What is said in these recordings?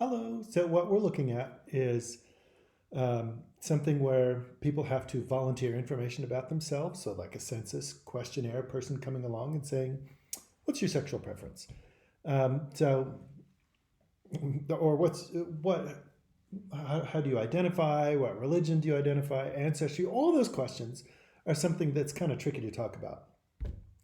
Hello. So what we're looking at is something where people have to volunteer information about themselves. So like a census questionnaire, person coming along and saying, "What's your sexual preference?" So, or how do you identify? What religion do you identify? Ancestry? All those questions are something that's kind of tricky to talk about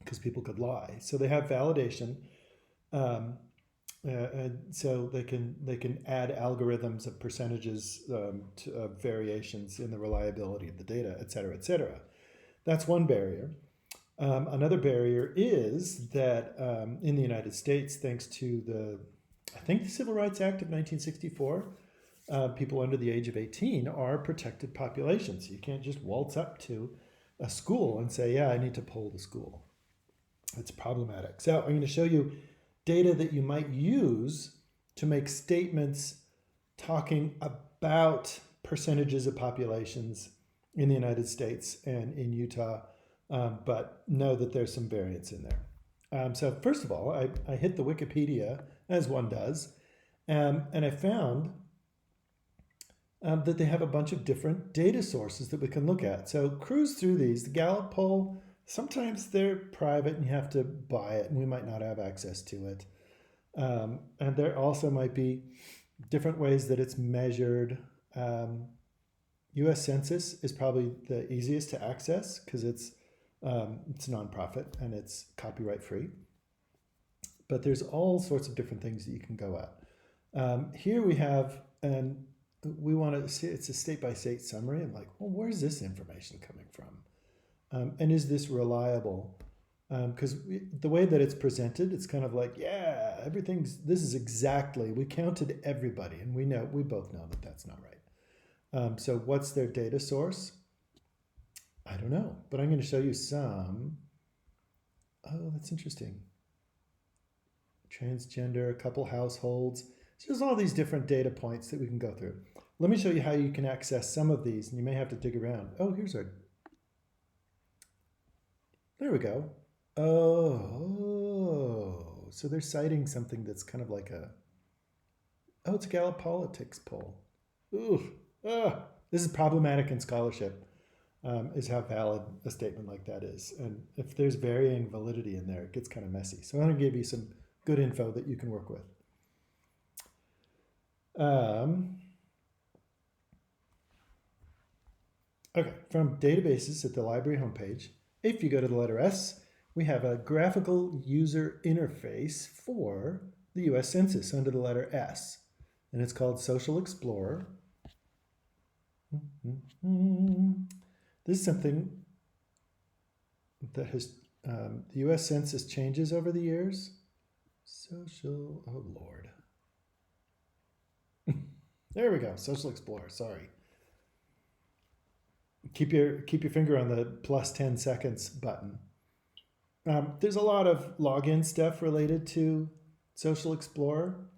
because people could lie. So they have validation. Um, and so they can add algorithms of percentages to variations in the reliability of the data, et cetera, et cetera. That's one barrier. Another barrier is that in the United States, thanks to I think the Civil Rights Act of 1964, people under the age of 18 are protected populations. You can't just waltz up to a school and say, "Yeah, I need to poll the school." It's problematic. So I'm going to show you data that you might use to make statements talking about percentages of populations in the United States and in Utah, but know that there's some variance in there. So first of all, I hit the Wikipedia, as one does, and I found that they have a bunch of different data sources that we can look at. So cruise through these. The Gallup poll, sometimes they're private and you have to buy it, and we might not have access to it. And there also might be different ways that it's measured. U.S. Census is probably the easiest to access because it's nonprofit and it's copyright free. But there's all sorts of different things that you can go at. Here we have, and we want to see, it's a state by state summary. I'm like, well, where's this information coming from? And is this reliable? Because the way that it's presented, it's kind of like, yeah, this is exactly, we counted everybody, and we both know that that's not right. So what's their data source? I don't know, but I'm going to show you some. Oh, that's interesting. Transgender, a couple households. So there's all these different data points that we can go through. Let me show you how you can access some of these, and you may have to dig around. Oh, there we go. Oh, so they're citing something that's kind of like it's a Gallup Politics poll. Ooh, this is problematic in scholarship, is how valid a statement like that is. And if there's varying validity in there, it gets kind of messy. So I'm going to give you some good info that you can work with. Okay, from databases at the library homepage, if you go to the letter S, we have a graphical user interface for the US Census under the letter S, and it's called Social Explorer. This is something that has, the US Census changes over the years. Oh Lord. There we go, Social Explorer, sorry. Keep your finger on the plus 10 seconds button. There's a lot of login stuff related to Social Explorer,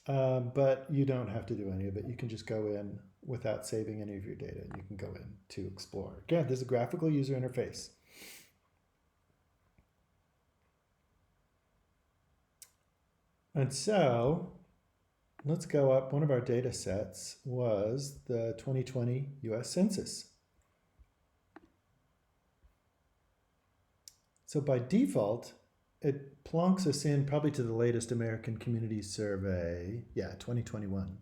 but you don't have to do any of it. You can just go in without saving any of your data. You can go in to Explorer. Again, there's a graphical user interface. And so let's go up. One of our data sets was the 2020 US Census. So by default, it plonks us in probably to the latest American Community Survey. Yeah, 2021.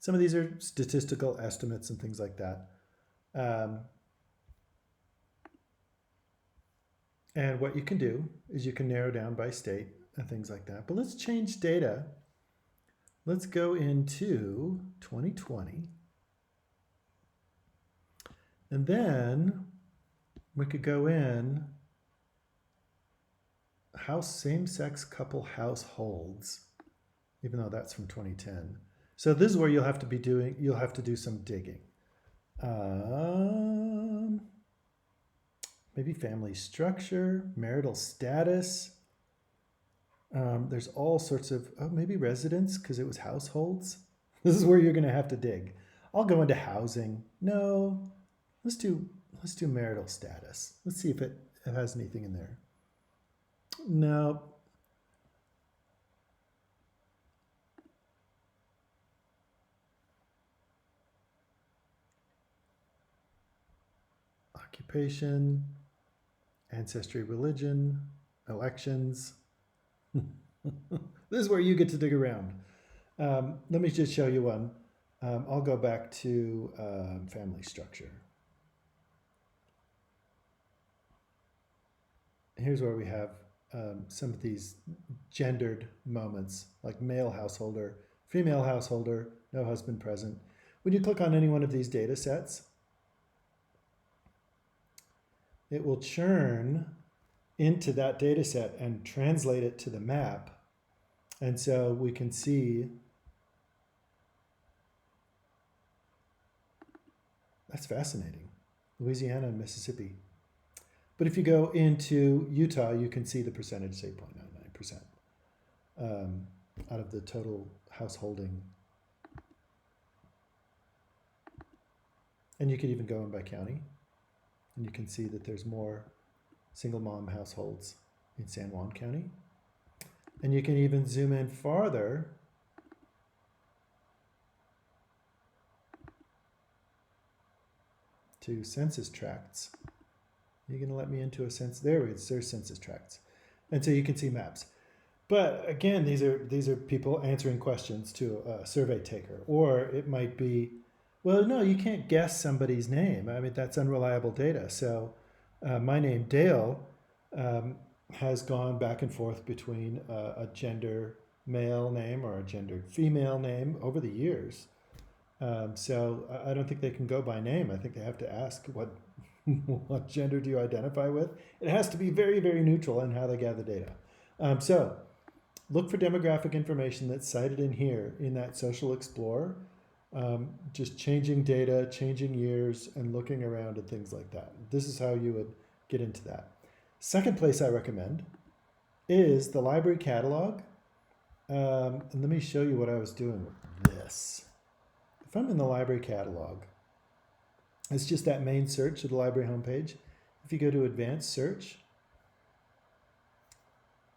Some of these are statistical estimates and things like that. And what you can do is you can narrow down by state and things like that. But let's change data. Let's go into 2020. And then we could go in same-sex couple households, even though that's from 2010. So this is where you'll have to do some digging. Maybe family structure, marital status. There's all sorts of, maybe residence, because it was households. This is where you're going to have to dig. I'll go into housing. No, let's do marital status. Let's see if it has anything in there. No. occupation, ancestry, religion, elections. This is where you get to dig around. Let me just show you one. I'll go back to family structure. Here's where we have some of these gendered moments, like male householder, female householder, no husband present. When you click on any one of these data sets, it will churn into that data set and translate it to the map. And so we can see, that's fascinating, Louisiana and Mississippi. But if you go into Utah, you can see the percentage, say 0.99% out of the total householding. And you could even go in by county, and you can see that there's more single mom households in San Juan County. And you can even zoom in farther to census tracts. You're going to let me into a sense. There's census tracts. And so you can see maps. But again, these are people answering questions to a survey taker. Or it might be, well, no, you can't guess somebody's name. I mean, that's unreliable data. So my name, Dale, has gone back and forth between a gender male name or a gendered female name over the years. So I don't think they can go by name. I think they have to ask what gender do you identify with? It has to be very, very neutral in how they gather data. So look for demographic information that's cited in here in that Social Explorer. Just changing data, changing years, and looking around and things like that. This is how you would get into that. Second place I recommend is the library catalog. And let me show you what I was doing with this. If I'm in the library catalog, it's just that main search of the library homepage. If you go to advanced search,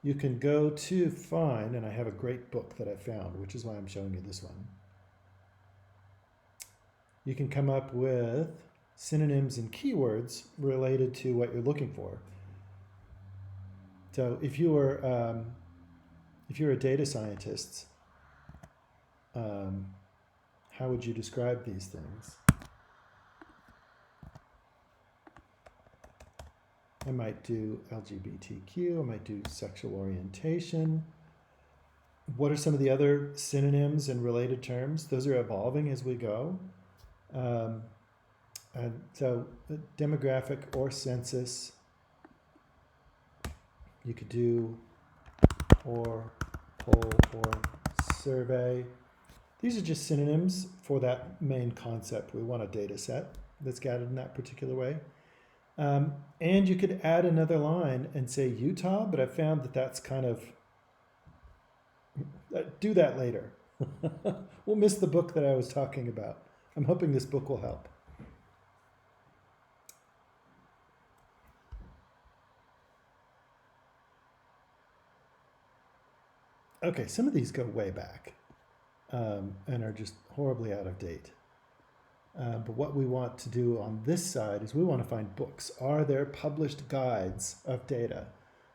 you can go to find, and I have a great book that I found, which is why I'm showing you this one. You can come up with synonyms and keywords related to what you're looking for. So if you're a data scientist, how would you describe these things? I might do LGBTQ, I might do sexual orientation. What are some of the other synonyms and related terms? Those are evolving as we go. And so demographic or census, you could do or poll or survey. These are just synonyms for that main concept. We want a data set that's gathered in that particular way. And you could add another line and say Utah, but I found that that's kind of, do that later. We'll miss the book that I was talking about. I'm hoping this book will help. Okay, some of these go way back and are just horribly out of date. But what we want to do on this side is we want to find books. Are there published guides of data?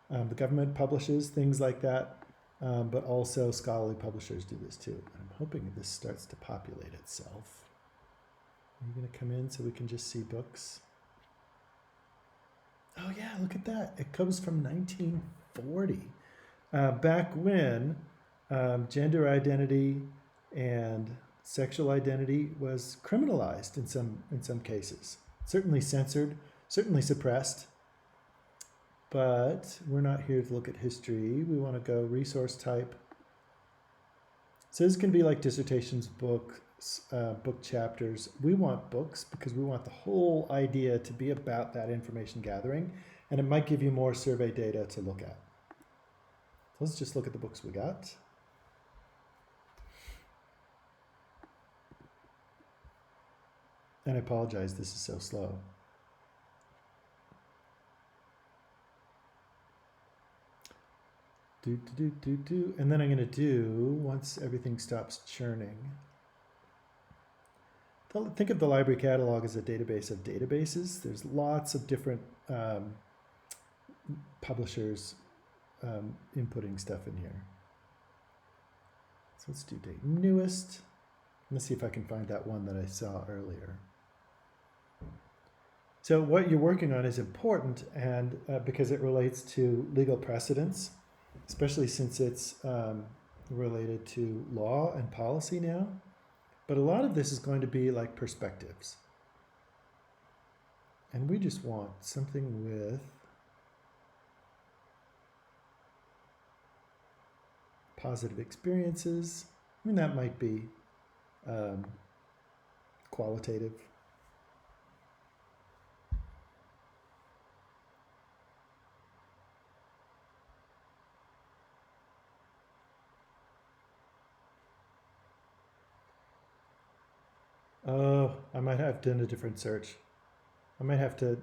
The government publishes things like that, but also scholarly publishers do this too. I'm hoping this starts to populate itself. Are you going to come in so we can just see books? Oh yeah, look at that. It comes from 1940. Back when gender identity and sexual identity was criminalized in some cases. Certainly censored, certainly suppressed. But we're not here to look at history. We want to go resource type. So this can be like dissertations, book chapters. We want books because we want the whole idea to be about that information gathering, and it might give you more survey data to look at. So let's just look at the books we got. And I apologize, this is so slow. And then I'm going to do, once everything stops churning, think of the library catalog as a database of databases. There's lots of different publishers inputting stuff in here. So let's do date newest. Let's see if I can find that one that I saw earlier. So what you're working on is important, and because it relates to legal precedents, especially since it's related to law and policy now. But a lot of this is going to be like perspectives. And we just want something with positive experiences. I mean, that might be qualitative. Oh, I might have done a different search. I might have to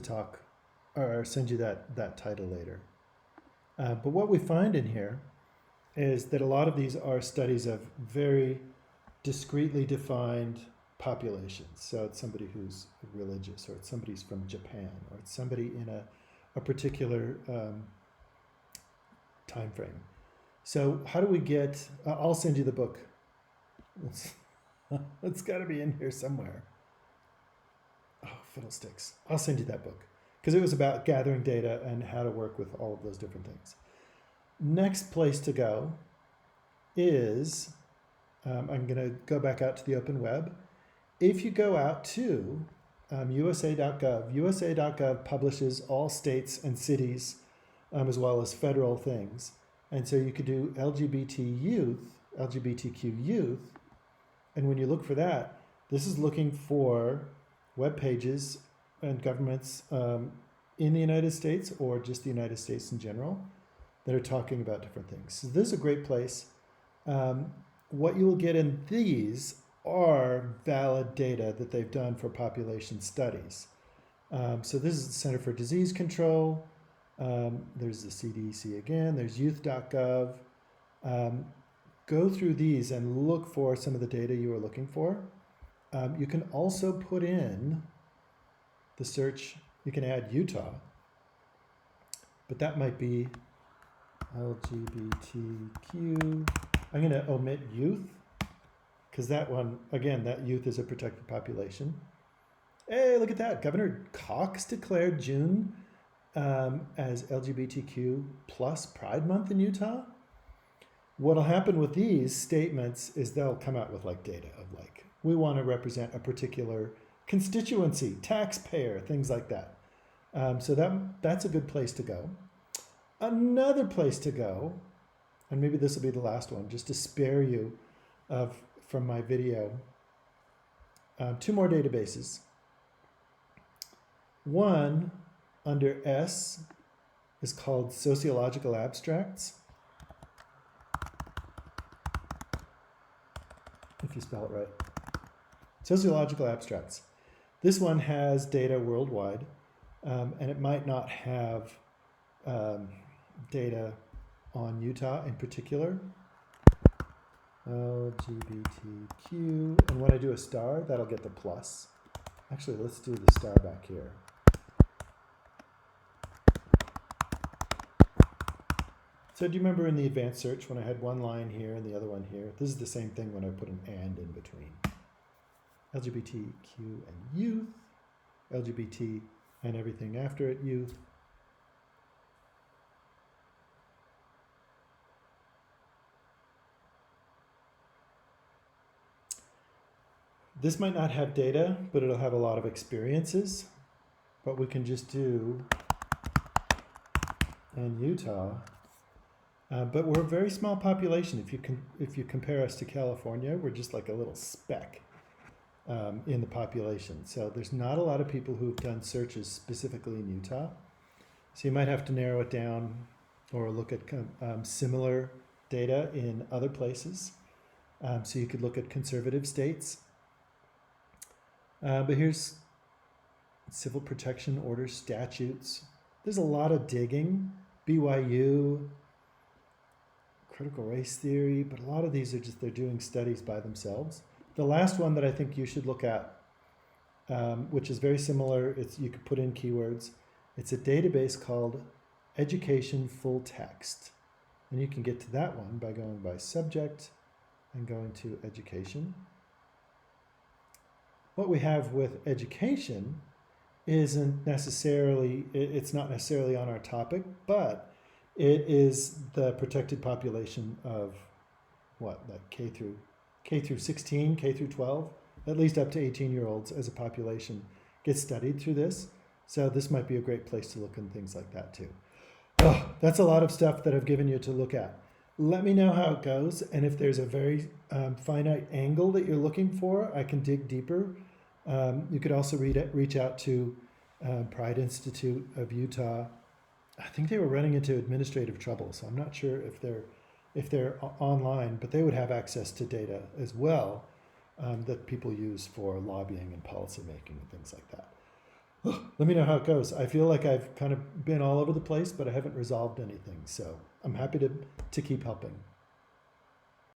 talk or send you that title later. But what we find in here is that a lot of these are studies of very discretely defined populations. So it's somebody who's religious, or it's somebody who's from Japan, or it's somebody in a particular time frame. So how do we get, I'll send you the book. It's got to be in here somewhere. Oh, fiddlesticks. I'll send you that book because it was about gathering data and how to work with all of those different things. Next place to go is, I'm going to go back out to the open web. If you go out to USA.gov, USA.gov publishes all states and cities as well as federal things. And so you could do LGBTQ youth. And when you look for that, this is looking for web pages and governments in the United States or just the United States in general that are talking about different things. So this is a great place. What you will get in these are valid data that they've done for population studies. So this is the Center for Disease Control. There's the CDC again. There's youth.gov. Go through these and look for some of the data you are looking for. You can also put in the search, you can add Utah, but that might be LGBTQ. I'm going to omit youth because that one, again, that youth is a protected population. Hey, look at that. Governor Cox declared June as LGBTQ plus Pride Month in Utah. What'll happen with these statements is they'll come out with like data of like, we want to represent a particular constituency, taxpayer, things like that. So that's a good place to go. Another place to go, and maybe this will be the last one, just to spare you from my video, two more databases. One under S is called Sociological Abstracts. If you spell it right. Sociological Abstracts. This one has data worldwide, and it might not have data on Utah in particular. LGBTQ, and when I do a star, that'll get the plus. Actually, let's do the star back here. So do you remember in the advanced search when I had one line here and the other one here? This is the same thing when I put an and in between. LGBTQ and youth, LGBT and everything after it, youth. This might not have data, but it'll have a lot of experiences. But we can just do in Utah. But we're a very small population. If you compare us to California, we're just like a little speck in the population. So there's not a lot of people who've done searches specifically in Utah. So you might have to narrow it down or look at similar data in other places. So you could look at conservative states. But here's civil protection order statutes. There's a lot of digging. BYU, critical race theory, but a lot of these are just, they're doing studies by themselves. The last one that I think you should look at, which is very similar, you could put in keywords. It's a database called Education Full Text. And you can get to that one by going by subject and going to education. What we have with education isn't necessarily, it's not necessarily on our topic, but it is the protected population of what, like K through 16, K through 12, at least up to 18-year-olds as a population gets studied through this. So this might be a great place to look in things like that too. Oh, that's a lot of stuff that I've given you to look at. Let me know how it goes, and if there's a very finite angle that you're looking for, I can dig deeper. You could also reach out to Pride Institute of Utah. I think they were running into administrative trouble, so I'm not sure if they're online, but they would have access to data as well that people use for lobbying and policy making and things like that. Let me know how it goes. I feel like I've kind of been all over the place, but I haven't resolved anything, so I'm happy to keep helping.